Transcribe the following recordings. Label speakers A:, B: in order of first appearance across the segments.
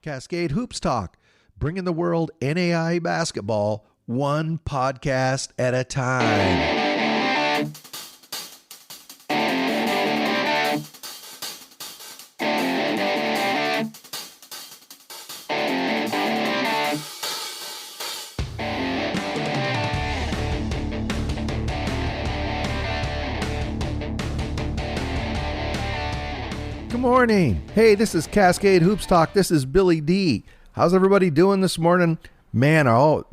A: Cascade Hoops Talk, bringing the world NAIA basketball one podcast at a time. Good morning. Hey, this is Cascade Hoops Talk. This is Billy D. How's everybody doing this morning? Man,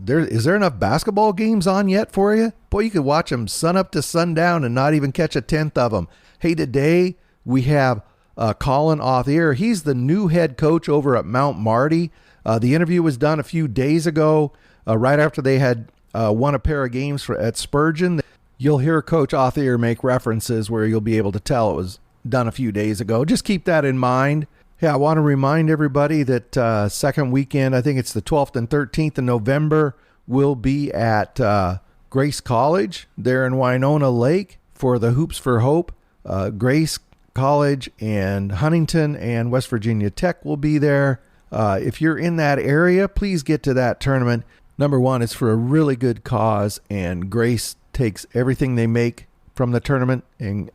A: is there enough basketball games on yet for you? Boy, you could watch them sun up to sundown and not even catch a tenth of them. Hey, today we have Collin Authier. He's the new head coach over at Mount Marty. The interview was done a few days ago, right after they had won a pair of games at Spurgeon. You'll hear Coach Authier make references where you'll be able to tell it was done a few days ago. Just keep that in mind. Yeah, I want to remind everybody that second weekend, I think it's the 12th and 13th of November, we'll be at Grace College there in Winona Lake for the Hoops for Hope. Grace College and Huntington and West Virginia Tech will be there. If you're in that area, please get to that tournament. Number one, it's for a really good cause, and Grace takes everything they make from the tournament and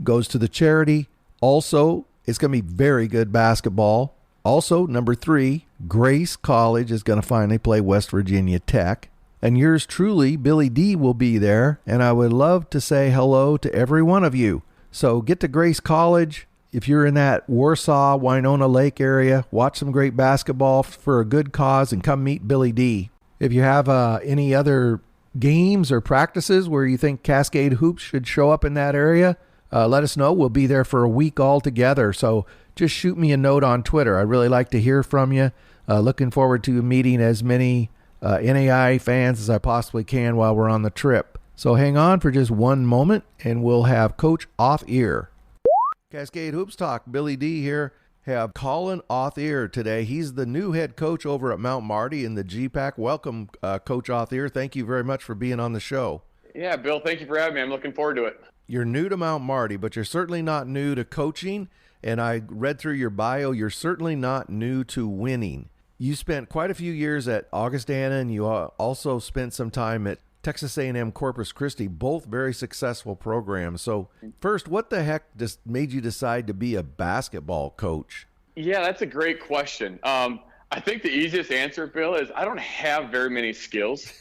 A: goes to the charity. Also, it's going to be very good basketball. Also, number three, Grace College is going to finally play West Virginia Tech. And yours truly, Billy D, will be there. And I would love to say hello to every one of you. So get to Grace College. If you're in that Warsaw, Winona Lake area, watch some great basketball for a good cause and come meet Billy D. If you have any other games or practices where you think Cascade Hoops should show up in that area, let us know. We'll be there for a week all together. So just shoot me a note on Twitter. I'd really like to hear from you. Looking forward to meeting as many NAIA fans as I possibly can while we're on the trip. So hang on for just one moment and we'll have Coach Authier. Cascade Hoops Talk, Billy D here. Have Collin Authier today. He's the new head coach over at Mount Marty in the GPAC. Welcome, Coach Authier. Thank you very much for being on the show.
B: Yeah, Bill, thank you for having me. I'm looking forward to it.
A: You're new to Mount Marty, but you're certainly not new to coaching. And I read through your bio. You're certainly not new to winning. You spent quite a few years at Augustana, and you also spent some time at Texas A&M Corpus Christi, both very successful programs. So first, what the heck just made you decide to be a basketball coach?
B: Yeah, that's a great question. I think the easiest answer, Bill, is I don't have very many skills.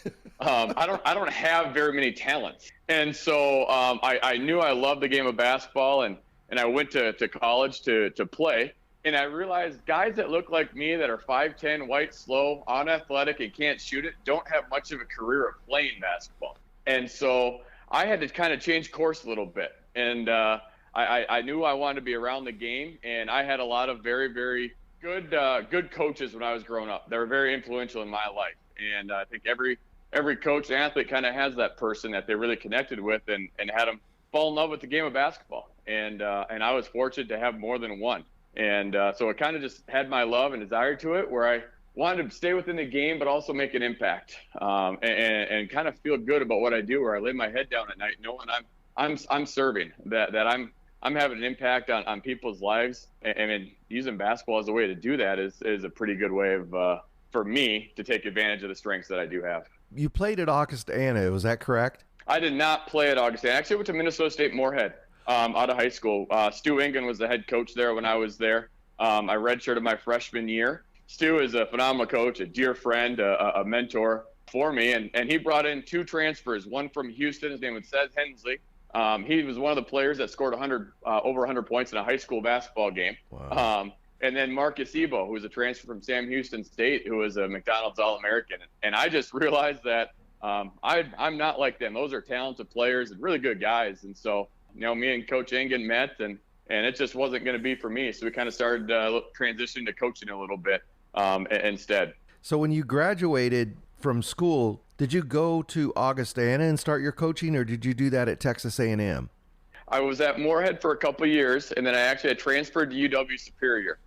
B: I don't have very many talents. And so I knew I loved the game of basketball, and I went to college to play. And I realized guys that look like me that are 5'10", white, slow, unathletic, and can't shoot it don't have much of a career of playing basketball. And so I had to kind of change course a little bit. And I knew I wanted to be around the game, and I had a lot of very, very good coaches when I was growing up. They were very influential in my life. And I think every coach and athlete kind of has that person that they really connected with and had them fall in love with the game of basketball. And I was fortunate to have more than one. And so it kind of just had my love and desire to it, where I wanted to stay within the game, but also make an impact and kind of feel good about what I do, where I lay my head down at night knowing I'm serving, that I'm having an impact on people's lives. And using basketball as a way to do that is a pretty good way of for me to take advantage of the strengths that I do have.
A: You played at Augustana, was that correct?
B: I did not play at Augustana. Actually, I went to Minnesota State Moorhead. Out of high school. Stu Engen was the head coach there when I was there. I redshirted my freshman year. Stu is a phenomenal coach, a dear friend, a mentor for me. And he brought in two transfers, one from Houston. His name was Seth Hensley. He was one of the players that scored over 100 points in a high school basketball game. Wow. And then Marcus Ebo, who was a transfer from Sam Houston State, who was a McDonald's All-American. And I just realized that I'm not like them. Those are talented players and really good guys. And so, me and Coach Engen met, and it just wasn't going to be for me. So we kind of started transitioning to coaching a little bit instead.
A: So when you graduated from school, did you go to Augustana and start your coaching, or did you do that at Texas A&M?
B: I was at Moorhead for a couple of years, and then I actually had transferred to UW Superior.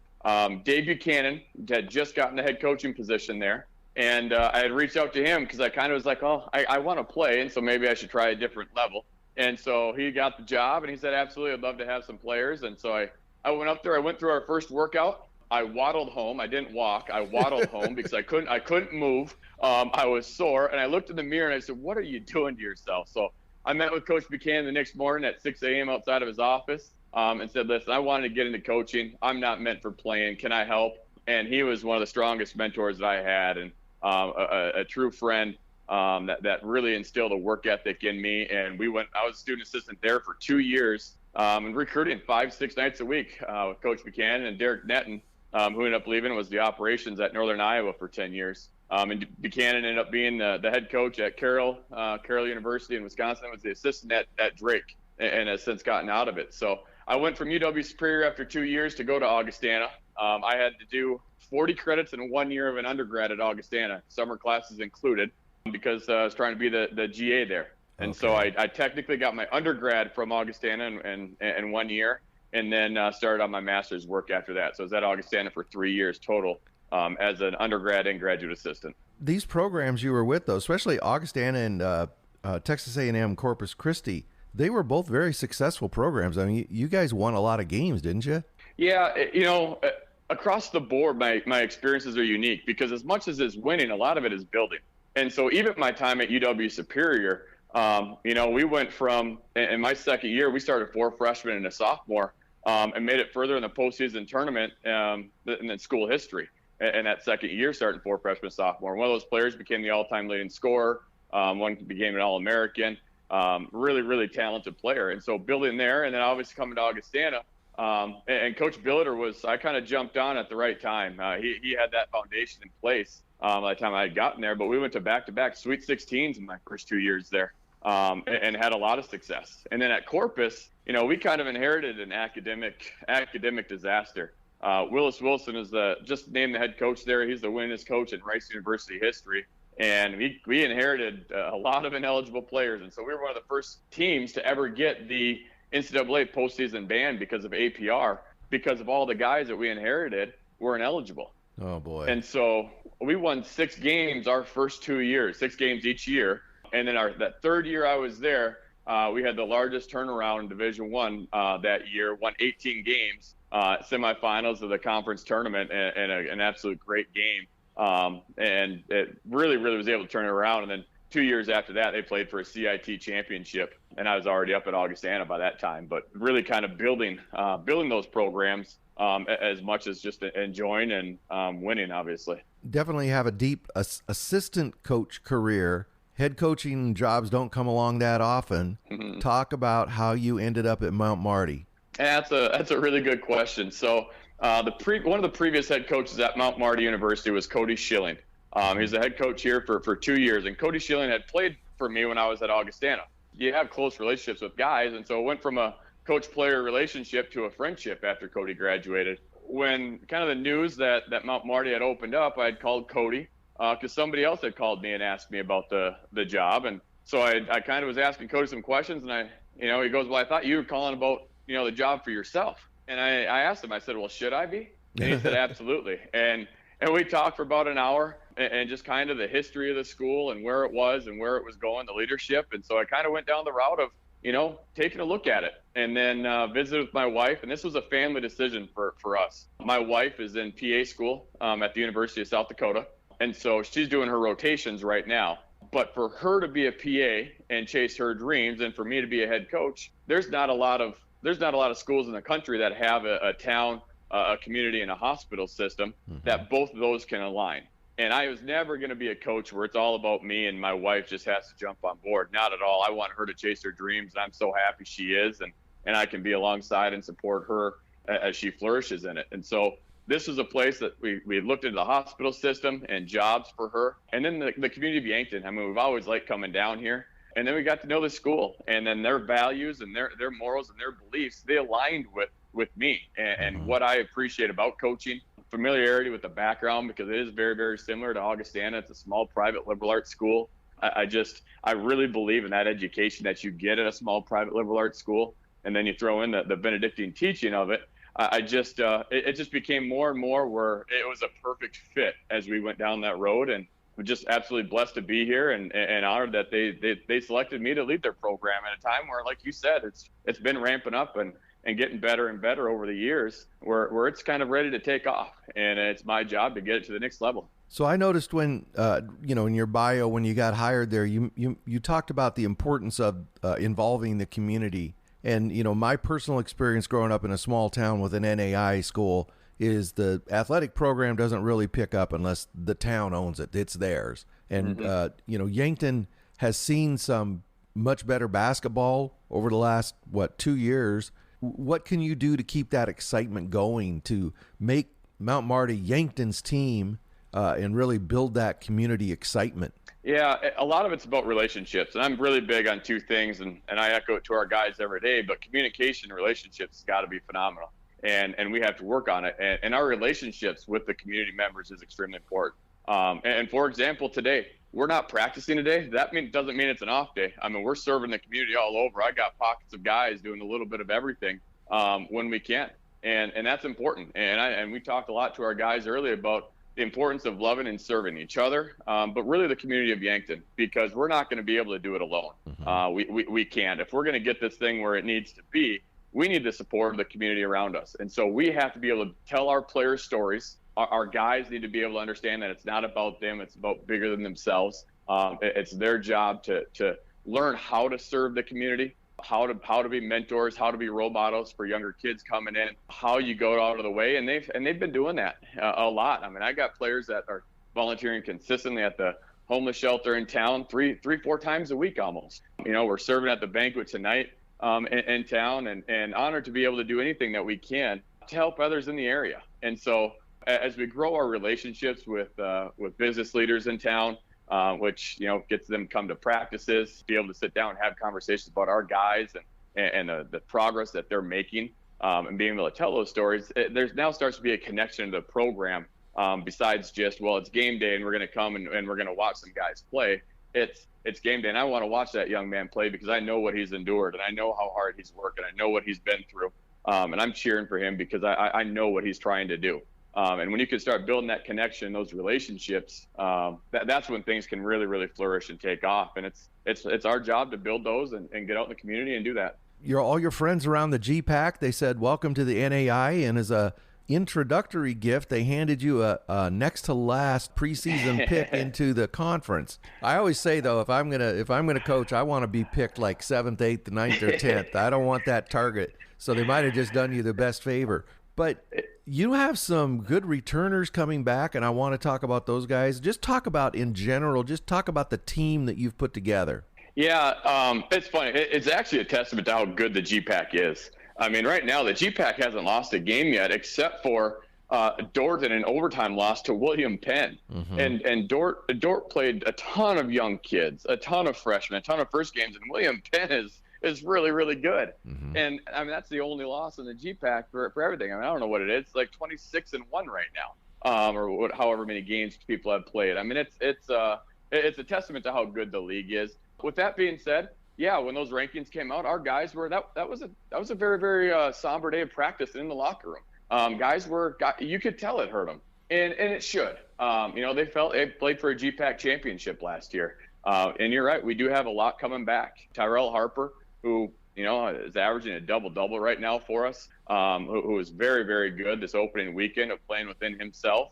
B: Dave Buchanan had just gotten the head coaching position there. And I had reached out to him because I kind of was like, I want to play, and so maybe I should try a different level. And so he got the job, and he said, absolutely, I'd love to have some players. And so I went up there. I went through our first workout. I waddled home. I didn't walk. I waddled home because I couldn't move. I was sore, and I looked in the mirror and I said, "What are you doing to yourself?" So I met with Coach Buchanan the next morning at 6 a.m. outside of his office, and said, "Listen, I wanted to get into coaching. I'm not meant for playing. Can I help?" And he was one of the strongest mentors that I had, and a true friend that really instilled a work ethic in me. And I was a student assistant there for 2 years, and recruiting 5-6 nights a week with Coach Buchanan and Derek Netton, who ended up leaving, was the operations at Northern Iowa for 10 years. And Buchanan ended up being the head coach at Carroll University in Wisconsin, was the assistant at Drake, and has since gotten out of it. So I went from UW Superior after 2 years to go to Augustana. I had to do 40 credits in 1 year of an undergrad at Augustana, summer classes included, because I was trying to be the GA there. And
A: Okay.
B: so I technically got my undergrad from Augustana in 1 year, and then started on my master's work after that. So I was at Augustana for 3 years total as an undergrad and graduate assistant.
A: These programs you were with, though, especially Augustana and Texas A&M Corpus Christi, they were both very successful programs. I mean, you guys won a lot of games, didn't you?
B: Yeah, across the board, my experiences are unique because as much as it's winning, a lot of it is building. And so even my time at UW Superior, we went from, in my second year, we started 4 freshmen and a sophomore, and made it further in the postseason tournament in school history. And that second year, starting 4 freshmen, sophomore. One of those players became the all-time leading scorer. One became an All-American. Really, really talented player. And so building there, and then obviously coming to Augustana, and Coach Billiter I kind of jumped on at the right time. He had that foundation in place by the time I had gotten there, but we went to back-to-back Sweet 16s in my first 2 years there, and had a lot of success. And then at Corpus, we kind of inherited an academic disaster. Willis Wilson is just named the head coach there. He's the winningest coach in Rice University history. And we inherited a lot of ineligible players. And so we were one of the first teams to ever get the NCAA postseason ban because of APR, because of all the guys that we inherited were ineligible.
A: Oh, boy.
B: And so we won 6 games our first 2 years, 6 games each year. And then that third year I was there, we had the largest turnaround in Division I that year, won 18 games, semifinals of the conference tournament, and an absolute great game. And it really, really was able to turn it around. And then 2 years after that, they played for a CIT championship, and I was already up at Augustana by that time. But really kind of building those programs as much as just enjoying and winning, obviously.
A: Definitely have a deep assistant coach career. Head coaching jobs don't come along that often.
B: Mm-hmm.
A: Talk about how you ended up at Mount Marty.
B: That's a really good question. So one of the previous head coaches at Mount Marty University was Cody Schilling. He's the head coach here for 2 years, and Cody Schilling had played for me when I was at Augustana. You have close relationships with guys, and so it went from a coach-player relationship to a friendship after Cody graduated. When kind of the news that Mount Marty had opened up, I had called Cody because somebody else had called me and asked me about the job, and so I kind of was asking Cody some questions, and he goes, "Well, I thought you were calling about the job for yourself." And I asked him, I said, "Well, should I be?" And he said, "Absolutely." And we talked for about an hour and just kind of the history of the school and where it was and where it was going, the leadership. And so I kind of went down the route of, taking a look at it, and then visited with my wife. And this was a family decision for us. My wife is in PA school at the University of South Dakota. And so she's doing her rotations right now. But for her to be a PA and chase her dreams, and for me to be a head coach, there's not a lot of schools in the country that have a town, a community, and a hospital system that both of those can align. And I was never going to be a coach where it's all about me and my wife just has to jump on board. Not at all. I want her to chase her dreams, and I'm so happy she is, and I can be alongside and support her as she flourishes in it. And so this is a place that we looked into the hospital system and jobs for her. And then the community of Yankton. I mean, we've always liked coming down here. And then we got to know the school, and then their values and their morals and their beliefs, they aligned with me and what I appreciate about coaching. Familiarity with the background, because it is very, very similar to Augustana. It's a small private liberal arts school. I really believe in that education that you get at a small private liberal arts school, and then you throw in the Benedictine teaching of it. It just became more and more where it was a perfect fit as we went down that road, and we're just absolutely blessed to be here and honored that they selected me to lead their program at a time where, like you said, it's been ramping up, and and getting better and better over the years where it's kind of ready to take off. And it's my job to get it to the next level.
A: So I noticed when, in your bio, when you got hired there, you talked about the importance of involving the community. And, my personal experience growing up in a small town with an NAIA school is the athletic program doesn't really pick up unless the town owns it. It's theirs. And, Yankton has seen some much better basketball over the last, 2 years. What can you do to keep that excitement going to make Mount Marty Yankton's team and really build that community excitement?
B: Yeah, a lot of it's about relationships. And I'm really big on two things, and I echo it to our guys every day, but communication and relationships has got to be phenomenal. And we have to work on it. And our relationships with the community members is extremely important. And for example, today, we're not practicing today. That doesn't mean it's an off day. I mean, we're serving the community all over. I got pockets of guys doing a little bit of everything when we can. And that's important. And we talked a lot to our guys earlier about the importance of loving and serving each other, but really the community of Yankton, because we're not going to be able to do it alone. Mm-hmm. We can't. If we're going to get this thing where it needs to be, we need the support of the community around us. And so we have to be able to tell our players stories. Our guys need to be able to understand that it's not about them. It's about bigger than themselves. It's their job to learn how to serve the community, how to be mentors, how to be role models for younger kids coming in, how you go out of the way. And they've been doing that a lot. I mean, I got players that are volunteering consistently at the homeless shelter in town, three, 4 times a week almost. We're serving at the banquet tonight in town, and honored to be able to do anything that we can to help others in the area. And so as we grow our relationships with business leaders in town, which gets them come to practices, be able to sit down and have conversations about our guys and the progress that they're making, and being able to tell those stories. There's now starts to be a connection to the program, besides just, it's game day and we're going to come and we're going to watch some guys play. It's game day, and I want to watch that young man play because I know what he's endured, and I know how hard he's working. I know what he's been through, and I'm cheering for him because I know what he's trying to do. And when you can start building that connection, those relationships, that's when things can really, really flourish and take off. And it's our job to build those and get out in the community and do that.
A: All your friends around the GPAC, they said, welcome to the NAIA. And as a introductory gift, they handed you a next to last preseason pick into the conference. I always say, though, if I'm gonna coach, I want to be picked like 7th, 8th, 9th, or 10th. I don't want that target. So they might have just done you the best favor. But you have some good returners coming back, and I want to talk about those guys. Just talk about, in general, the team that you've put together.
B: Yeah, it's funny. It's actually a testament to how good the GPAC is. I mean, right now, the GPAC hasn't lost a game yet, except for Dort in an overtime loss to William Penn. Mm-hmm. And Dort played a ton of young kids, a ton of freshmen, a ton of first games, and William Penn is really, really good. Mm-hmm. And I mean, that's the only loss in the GPAC for everything. I mean, I don't know what it is. It's like 26-1 right now, or however many games people have played. I mean, it's a testament to how good the league is. With that being said, yeah, when those rankings came out, our guys were that was a very, very somber day of practice in the locker room. Guys you could tell it hurt them, and it should. They played for a GPAC championship last year, and you're right, we do have a lot coming back. Tyrell Harper, who is averaging a double-double right now for us, who is very, very good this opening weekend of playing within himself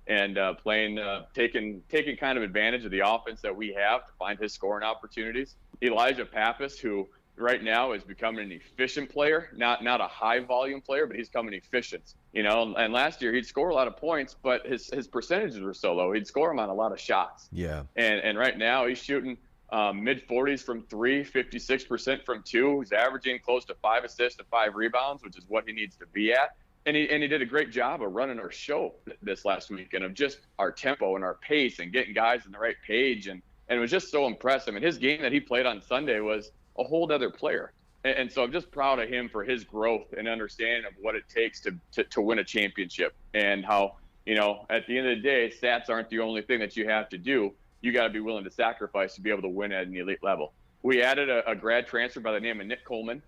B: and playing, taking kind of advantage of the offense that we have to find his scoring opportunities. Elijah Pappas, who right now is becoming an efficient player, not a high-volume player, but he's becoming efficient. And last year he'd score a lot of points, but his percentages were so low. He'd score them on a lot of shots. Yeah. And right now he's shooting mid-40s from 3, 56% from 2. He's averaging close to 5 assists and 5 rebounds, which is what he needs to be at. And he did a great job of running our show this last weekend, of just our tempo and our pace and getting guys on the right page. And it was just so impressive. And his game that he played on Sunday was a whole other player. And so I'm just proud of him for his growth and understanding of what it takes to win a championship, and how, at the end of the day, stats aren't the only thing that you have to do. You got to be willing to sacrifice to be able to win at an elite level. We added a grad transfer by the name of Nick Coleman.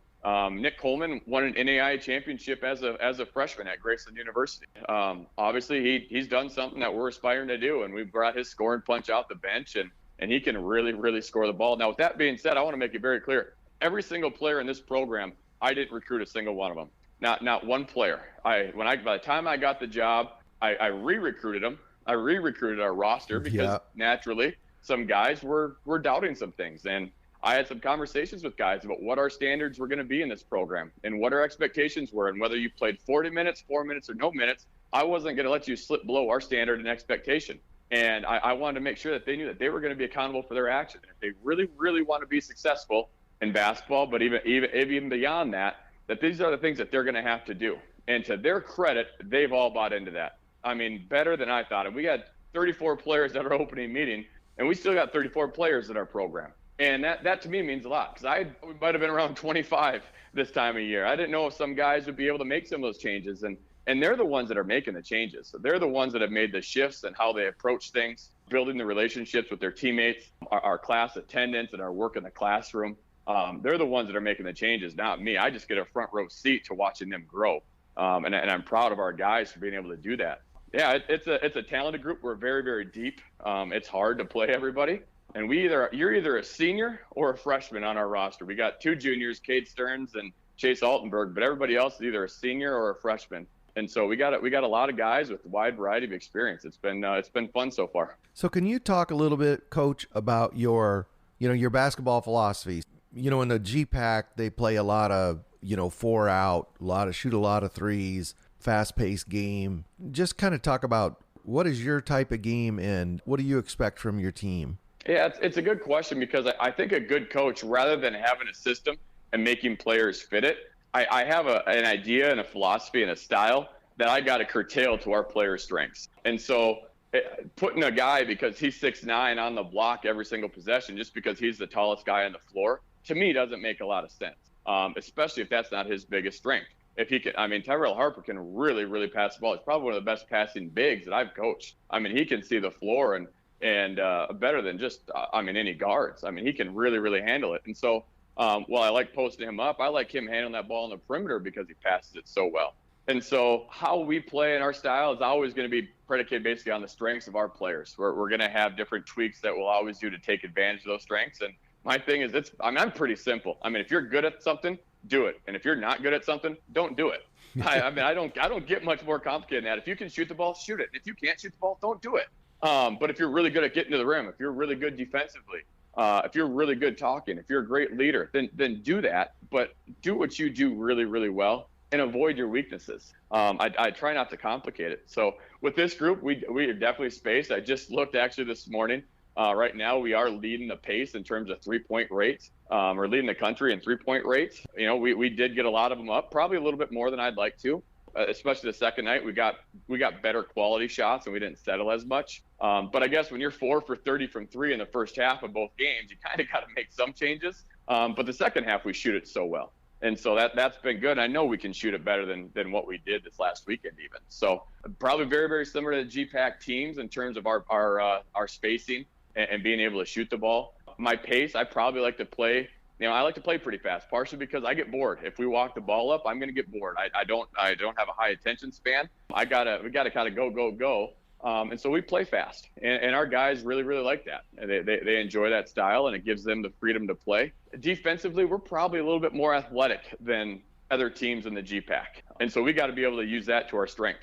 B: Nick Coleman won an NAIA championship as a freshman at Graceland University. Obviously, he's done something that we're aspiring to do, and we brought his scoring punch off the bench, and he can really, really score the ball. Now, with that being said, I want to make it very clear. Every single player in this program, I didn't recruit a single one of them. Not one player. By the time I got the job, I re-recruited them. I re-recruited our roster because naturally some guys were doubting some things. And I had some conversations with guys about what our standards were going to be in this program and what our expectations were, and whether you played 40 minutes, 4 minutes, or no minutes, I wasn't going to let you slip below our standard and expectation. And I wanted to make sure that they knew that they were going to be accountable for their actions. If they really, really want to be successful in basketball, but even beyond that, that these are the things that they're going to have to do. And to their credit, they've all bought into that. I mean, better than I thought. And we had 34 players at our opening meeting, and we still got 34 players in our program. And that to me means a lot, because we might have been around 25 this time of year. I didn't know if some guys would be able to make some of those changes. And they're the ones that are making the changes. So they're the ones that have made the shifts and how they approach things, building the relationships with their teammates, our class attendance, and our work in the classroom. They're the ones that are making the changes, not me. I just get a front row seat to watching them grow. And I'm proud of our guys for being able to do that. Yeah, it's a talented group. We're very, very deep. It's hard to play everybody. And you're either a senior or a freshman on our roster. We got 2 juniors, Cade Stearns and Chase Altenberg, but everybody else is either a senior or a freshman. And so we got a lot of guys with a wide variety of experience. It's been fun so far.
A: So can you talk a little bit, Coach, about your basketball philosophy? In the GPAC, they play a lot of 4 out, shoot a lot of threes, fast-paced game. Just kind of talk about what is your type of game and what do you expect from your team?
B: Yeah, it's a good question, because I think a good coach, rather than having a system and making players fit it, I have an idea and a philosophy and a style that I got to curtail to our players' strengths. And so putting a guy because he's 6'9" on the block every single possession just because he's the tallest guy on the floor, to me, doesn't make a lot of sense, especially if that's not his biggest strength. If he can, Tyrell Harper can really, really pass the ball. He's probably one of the best passing bigs that I've coached. He can see the floor and better than just, any guards. He can really, really handle it. And so, while I like posting him up, I like him handling that ball on the perimeter because he passes it so well. And so how we play in our style is always going to be predicated basically on the strengths of our players. We're going to have different tweaks that we'll always do to take advantage of those strengths. And my thing is, I'm pretty simple. If you're good at something, do it. And if you're not good at something, don't do it. I don't get much more complicated than that. If you can shoot the ball, shoot it. If you can't shoot the ball, don't do it. But if you're really good at getting to the rim, if you're really good defensively, if you're really good talking, if you're a great leader, then do that. But do what you do really, really well and avoid your weaknesses. I try not to complicate it. So with this group, we are definitely spaced. I just looked actually this morning. Right now, we are leading the pace in terms of 3-point rates. We're leading the country in 3-point rates. We did get a lot of them up, probably a little bit more than I'd like to. Especially the second night, we got better quality shots and we didn't settle as much. But I guess when you're 4 for 30 from 3 in the first half of both games, you kind of got to make some changes. But the second half, we shoot it so well. And so that's been good. I know we can shoot it better than what we did this last weekend even. So probably very, very similar to the GPAC teams in terms of our spacing and being able to shoot the ball. My pace, I probably like to play. I like to play pretty fast, partially because I get bored. If we walk the ball up, I'm going to get bored. I don't have a high attention span. We got to kind of go. And so we play fast, and our guys really, really like that. They enjoy that style, and it gives them the freedom to play. Defensively, we're probably a little bit more athletic than other teams in the GPAC, and so we got to be able to use that to our strength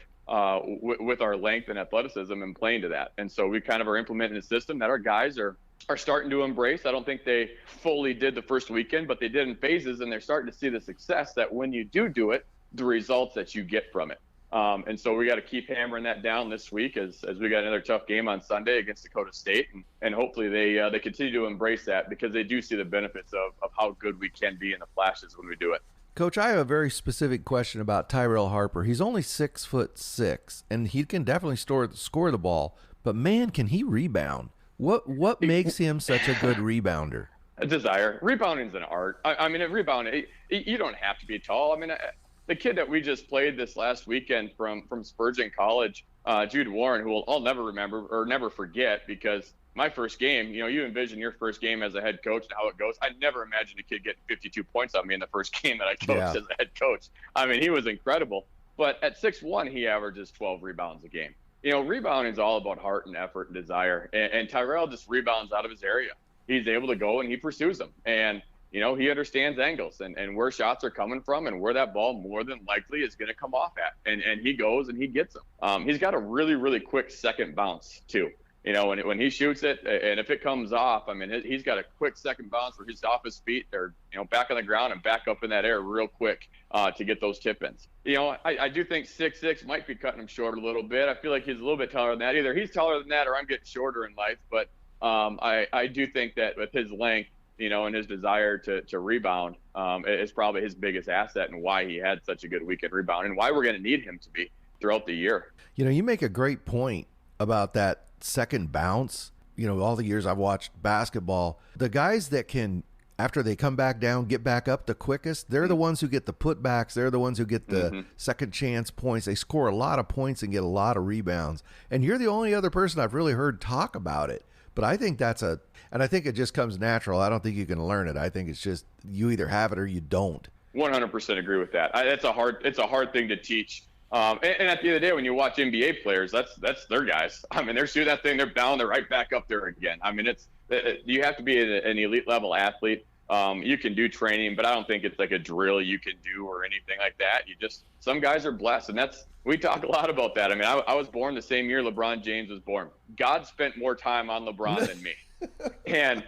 B: with our length and athleticism and playing to that. And so we kind of are implementing a system that our guys are starting to embrace. I don't think they fully did the first weekend, but they did in phases, and they're starting to see the success that when you do it, the results that you get from it. And so we got to keep hammering that down this week as we got another tough game on Sunday against Dakota State. And hopefully they continue to embrace that because they do see the benefits of how good we can be in the flashes when we do it.
A: Coach, I have a very specific question about Tyrell Harper. He's only 6'6", and he can definitely score the ball, but man, can he rebound? What makes him such a good rebounder?
B: A desire. Rebounding's an art. Rebounding, you don't have to be tall. The kid that we just played this last weekend from Spurgeon College, Jude Warren, who I'll never remember or never forget, because my first game, you envision your first game as a head coach and how it goes. I never imagined a kid getting 52 points on me in the first game that I coached as a head coach. He was incredible. But at 6'1", he averages 12 rebounds a game. Rebounding is all about heart and effort and desire. And Tyrell just rebounds out of his area. He's able to go and he pursues them. And he understands angles and where shots are coming from and where that ball more than likely is going to come off at. And he goes and he gets them. He's got a really, really quick second bounce too. When he shoots it, and if it comes off, I mean, he's got a quick second bounce where he's off his feet. They're, back on the ground and back up in that air real quick to get those tip-ins. I do think 6'6" might be cutting him short a little bit. I feel like he's a little bit taller than that. Either he's taller than that or I'm getting shorter in life. But I do think that with his length, and his desire to rebound is probably his biggest asset and why he had such a good weekend rebound and why we're going to need him to be throughout the year.
A: You make a great point about that second bounce. All the years I've watched basketball, the guys that can, after they come back down, get back up the quickest, they're the ones who get the putbacks. They're the ones who get the second chance points. They score a lot of points and get a lot of rebounds. And you're the only other person I've really heard talk about it. But I think and I think it just comes natural. I don't think you can learn it. I think it's just you either have it or you don't.
B: 100% agree with that. It's a hard thing to teach. And at the end of the day, when you watch NBA players, that's their guys. I mean, they're shooting that thing, they're down, they're right back up there again. I mean, you have to be an elite level athlete. You can do training, but I don't think it's like a drill you can do or anything like that. Some guys are blessed, and we talk a lot about that. I mean, I was born the same year LeBron James was born. God spent more time on LeBron than me. And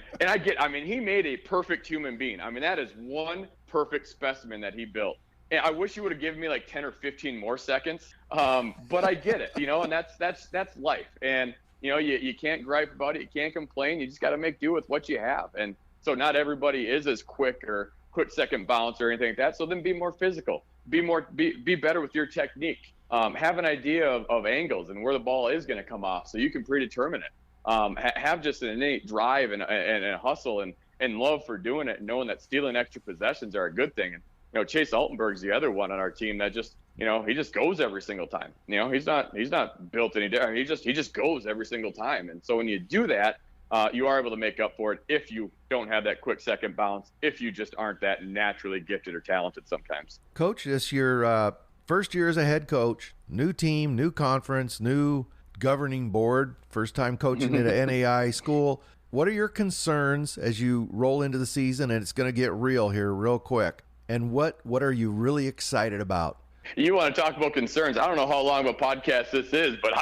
B: he made a perfect human being. I mean, that is one perfect specimen that he built. And I wish you would have given me like 10 or 15 more seconds. But I get it, and that's life. And, you can't gripe about it. You can't complain. You just got to make do with what you have. And so not everybody is as quick second bounce or anything like that. So then be more physical, be better with your technique. Have an idea of angles and where the ball is going to come off so you can predetermine it. Have just an innate drive and a hustle and love for doing it and knowing that stealing extra possessions are a good thing. And, Chase Altenberg's the other one on our team that just, he just goes every single time. He's not built any different. He just goes every single time. And so when you do that, you are able to make up for it if you don't have that quick second bounce, if you just aren't that naturally gifted or talented sometimes.
A: Coach, this your first year as a head coach, new team, new conference, new governing board, first time coaching at an NAIA school. What are your concerns as you roll into the season? And it's going to get real here real quick. And what are you really excited about?
B: You want to talk about concerns? I don't know how long of a podcast this is, but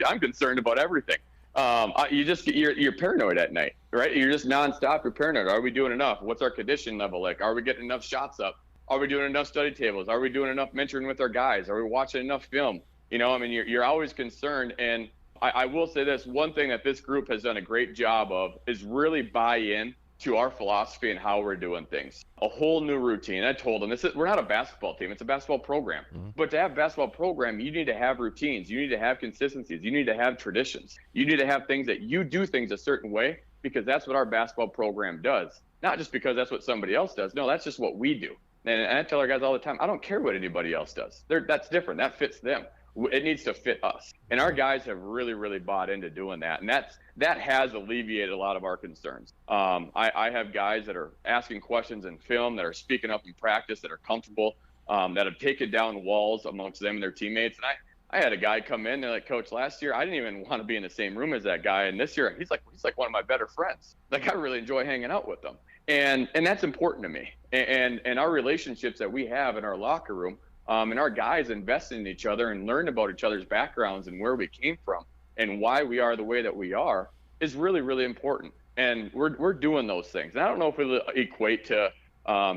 B: I'm concerned about everything. You're paranoid at night, right? You're just nonstop. You're paranoid. Are we doing enough? What's our condition level like? Are we getting enough shots up? Are we doing enough study tables? Are we doing enough mentoring with our guys? Are we watching enough film? You're always concerned. And I will say this, one thing that this group has done a great job of is really buy in to our philosophy and how we're doing things. A whole new routine. I told them, we're not a basketball team. It's a basketball program. But to have a basketball program, you need to have routines. You need to have consistencies. You need to have traditions. You need to have things that you do things a certain way because that's what our basketball program does. Not just because that's what somebody else does. No, that's just what we do. And I tell our guys all the time, I don't care what anybody else does. That's different. That fits them. It needs to fit us. And our guys have really, really bought into doing that. And that has alleviated a lot of our concerns. I have guys that are asking questions in film, that are speaking up in practice, that are comfortable, that have taken down walls amongst them and their teammates. And I had a guy come in, they're like, Coach, last year I didn't even want to be in the same room as that guy. And this year he's like one of my better friends. Like, I really enjoy hanging out with them. And that's important to me. And our relationships that we have in our locker room, and our guys invest in each other and learn about each other's backgrounds and where we came from and why we are the way that we are is really, really important. And we're doing those things. And I don't know if it'll equate to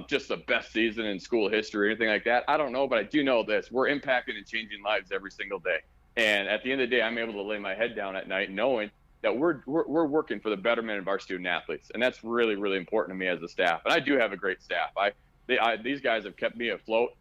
B: just the best season in school history or anything like that. I don't know, but I do know this. We're impacting and changing lives every single day. And at the end of the day, I'm able to lay my head down at night knowing that we're working for the betterment of our student athletes. And that's really, really important to me as a staff. And I do have a great staff. These guys have kept me afloat.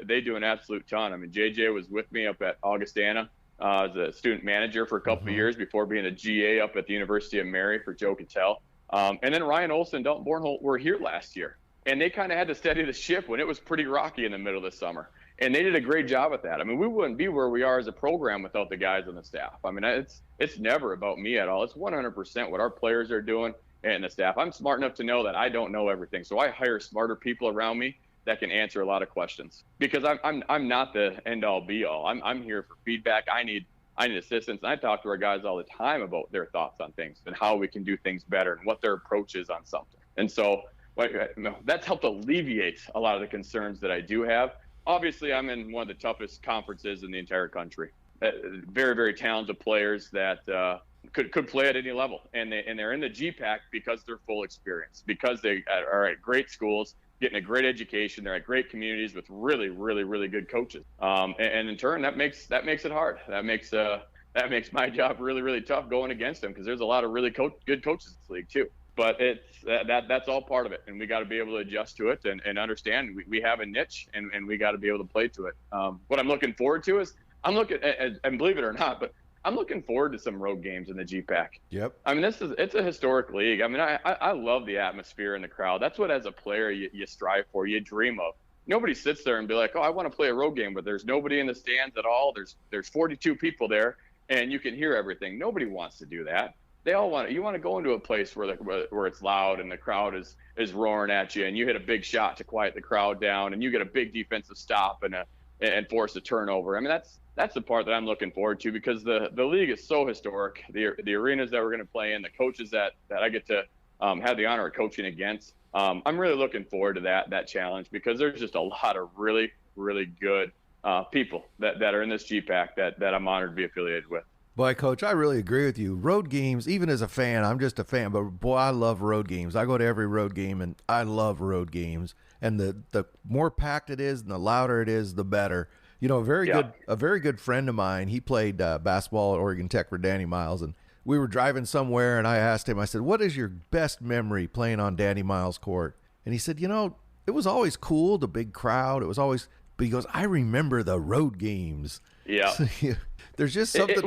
B: They do an absolute ton. I mean, JJ was with me up at Augustana as a student manager for a couple of years before being a GA up at the University of Mary for Joe Cattell. And then Ryan Olson and Dalton Bornholt were here last year. And they kind of had to steady the ship when it was pretty rocky in the middle of the summer. And they did a great job at that. I mean, we wouldn't be where we are as a program without the guys on the staff. I mean, it's never about me at all. It's 100% what our players are doing and the staff. I'm smart enough to know that I don't know everything. So I hire smarter people around me that can answer a lot of questions because I'm not the end all be all. I'm here for feedback. I need assistance. And I talk to our guys all the time about their thoughts on things and how we can do things better and what their approach is on something. And so that's helped alleviate a lot of the concerns that I do have. Obviously, I'm in one of the toughest conferences in the entire country. Very, very talented players that could play at any level, and they're in the GPAC because they're full experience, because they are at great schools, getting a great education. They're at great communities with really, really, really good coaches. And in turn, that makes it hard. That makes my job really, really tough going against them, because there's a lot of really good coaches in this league too. But that's all part of it, and we got to be able to adjust to it and understand we have a niche, and we got to be able to play to it. What I'm looking forward to is and believe it or not, but I'm looking forward to some road games in the GPAC.
A: Yep.
B: I mean, it's a historic league. I mean, I love the atmosphere and the crowd. That's what, as a player, you strive for, you dream of. Nobody sits there and be like, oh, I want to play a road game, but there's nobody in the stands at all. There's 42 people there, and you can hear everything. Nobody wants to do that. You want to go into a place where it's loud and the crowd is roaring at you, and you hit a big shot to quiet the crowd down, and you get a big defensive stop and force a turnover. I mean, that's the part that I'm looking forward to, because the league is so historic. The arenas that we're going to play in, the coaches that I get to have the honor of coaching against. I'm really looking forward to that challenge, because there's just a lot of really, really good people that are in this GPAC that I'm honored to be affiliated with.
A: Boy, Coach, I really agree with you. Road games, even as a fan, I'm just a fan, but boy, I love road games. I go to every road game, and I love road games. And the more packed it is and the louder it is, the better. You know, a very good friend of mine, he played basketball at Oregon Tech for Danny Miles, and we were driving somewhere, and I asked him, I said, what is your best memory playing on Danny Miles' court? And he said, it was always cool, the big crowd. It was always, but he goes, I remember the road games.
B: Yeah.
A: So, there's just something.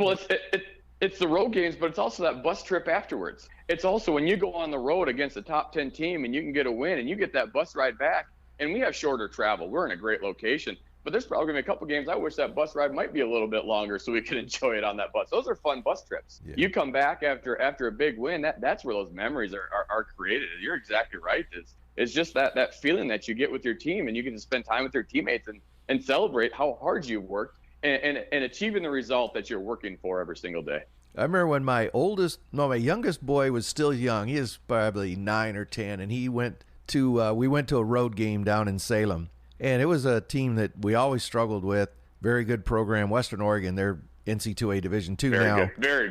B: It's the road games, but it's also that bus trip afterwards. It's also when you go on the road against a top 10 team and you can get a win and you get that bus ride back, and we have shorter travel. We're in a great location, but there's probably going to be a couple games I wish that bus ride might be a little bit longer so we can enjoy it on that bus. Those are fun bus trips. Yeah. You come back after a big win, that's where those memories are created. You're exactly right. It's just that feeling that you get with your team, and you get to spend time with your teammates and celebrate how hard you worked and achieving the result that you're working for every single day.
A: I remember when my youngest boy was still young. He was probably 9 or 10, and we went to a road game down in Salem, and it was a team that we always struggled with. Very good program, Western Oregon. They're NC2A Division II now.
B: Very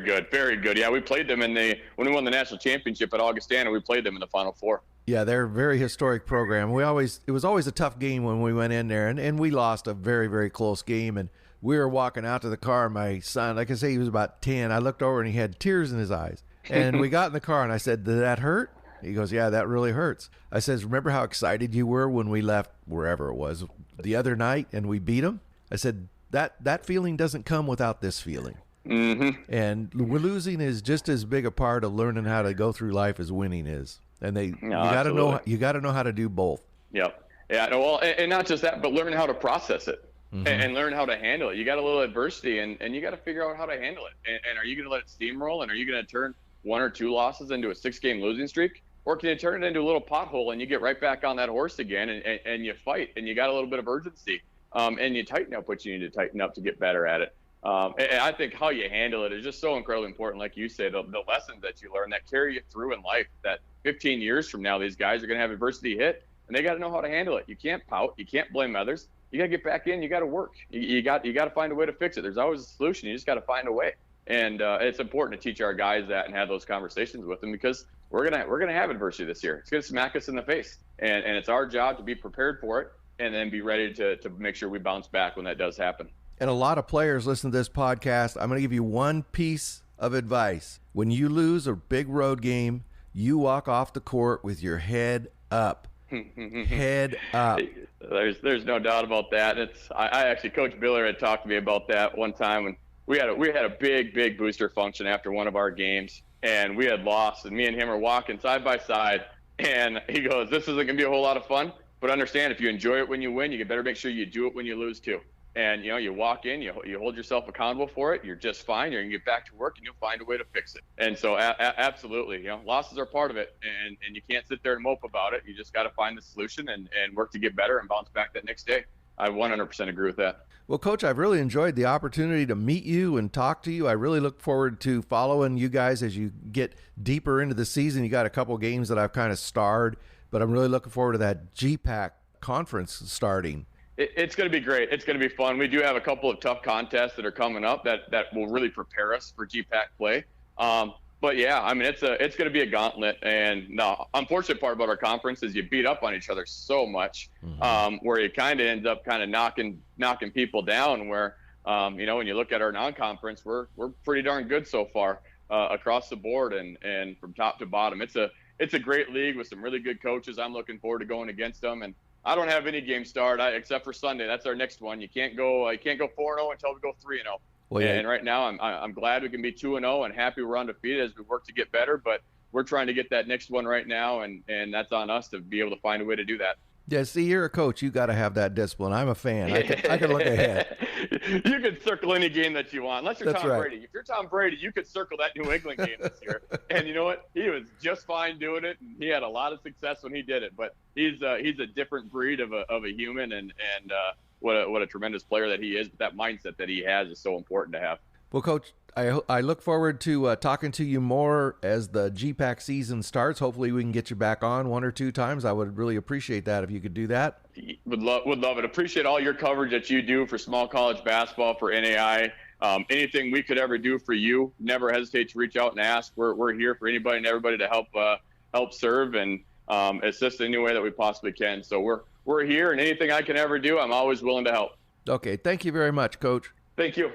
B: good. Yeah, we played them when we won the national championship at Augustana. We played them in the Final Four.
A: Yeah, they're a very historic program. It was always a tough game when we went in there, and we lost a very, very close game. And we were walking out to the car. My son, like I say, he was about 10. I looked over and he had tears in his eyes. And we got in the car, and I said, "Did that hurt?" He goes, "Yeah, that really hurts." I says, "Remember how excited you were when we left wherever it was the other night and we beat them?" I said, that feeling doesn't come without this feeling.
B: Mm-hmm.
A: And losing is just as big a part of learning how to go through life as winning is. And you got to know how to do both.
B: Yep. Yeah. Well, and not just that, but learn how to process it. Mm-hmm. And learn how to handle it. You got a little adversity, and you got to figure out how to handle it. And are you going to let it steamroll? And are you going to turn 1 or 2 losses into a 6-game losing streak? Or can you turn it into a little pothole and you get right back on that horse again and you fight, and you got a little bit of urgency, and you tighten up what you need to tighten up to get better at it. And I think how you handle it is just so incredibly important. Like you say, the lessons that you learn that carry you through in life, that 15 years from now, these guys are going to have adversity hit, and they got to know how to handle it. You can't pout. You can't blame others. You got to get back in. You got to work. You got to find a way to fix it. There's always a solution. You just got to find a way. And it's important to teach our guys that and have those conversations with them, because we're gonna have adversity this year. It's gonna smack us in the face, and it's our job to be prepared for it and then be ready to make sure we bounce back when that does happen.
A: And a lot of players listen to this podcast. I'm going to give you one piece of advice. When you lose a big road game, you walk off the court with your head up. Head up.
B: There's no doubt about that. I actually, Coach Biller had talked to me about that one time when we had a big booster function after one of our games, and we had lost, and me and him are walking side by side, and he goes, "This isn't gonna be a whole lot of fun, but understand, if you enjoy it when you win, you better make sure you do it when you lose too." And you walk in, you hold yourself accountable for it. You're just fine. You're gonna get back to work, and you'll find a way to fix it. And so, absolutely, losses are part of it, and you can't sit there and mope about it. You just got to find the solution and work to get better and bounce back that next day. I 100% agree with that.
A: Well, Coach, I've really enjoyed the opportunity to meet you and talk to you. I really look forward to following you guys as you get deeper into the season. You got a couple games that I've kind of starred but I'm really looking forward to that GPAC conference starting.
B: It's going to be great. It's going to be fun. We do have a couple of tough contests that are coming up that will really prepare us for GPAC play. But yeah, I mean, it's going to be a gauntlet. And the unfortunate part about our conference is you beat up on each other so much, where you kind of end up kind of knocking people down. Where when you look at our non-conference, we're pretty darn good so far across the board and from top to bottom. It's a great league with some really good coaches. I'm looking forward to going against them. And I don't have any game start except for Sunday. That's our next one. You can't go 4-0 until we go 3-0. Well, yeah. And right now, I'm glad we can be 2-0 and happy we're undefeated as we work to get better. But we're trying to get that next one right now, and that's on us to be able to find a way to do that.
A: Yeah, see, you're a coach. You got to have that discipline. I'm a fan. I can look ahead.
B: You can circle any game that you want, unless you're
A: That's
B: Tom
A: right.
B: Brady. If you're Tom Brady, you could circle that New England game this year. And you know what? He was just fine doing it, and he had a lot of success when he did it. But he's a different breed of a human, and what a tremendous player that he is. But that mindset that he has is so important to have.
A: Well, Coach, I look forward to talking to you more as the GPAC season starts. Hopefully we can get you back on 1 or 2 times. I would really appreciate that if you could do that.
B: Would love it. Appreciate all your coverage that you do for small college basketball, for NAIA. Anything we could ever do for you, never hesitate to reach out and ask. We're here for anybody and everybody to help serve and assist in any way that we possibly can. So we're here, and anything I can ever do, I'm always willing to help.
A: Okay, thank you very much, Coach.
B: Thank you.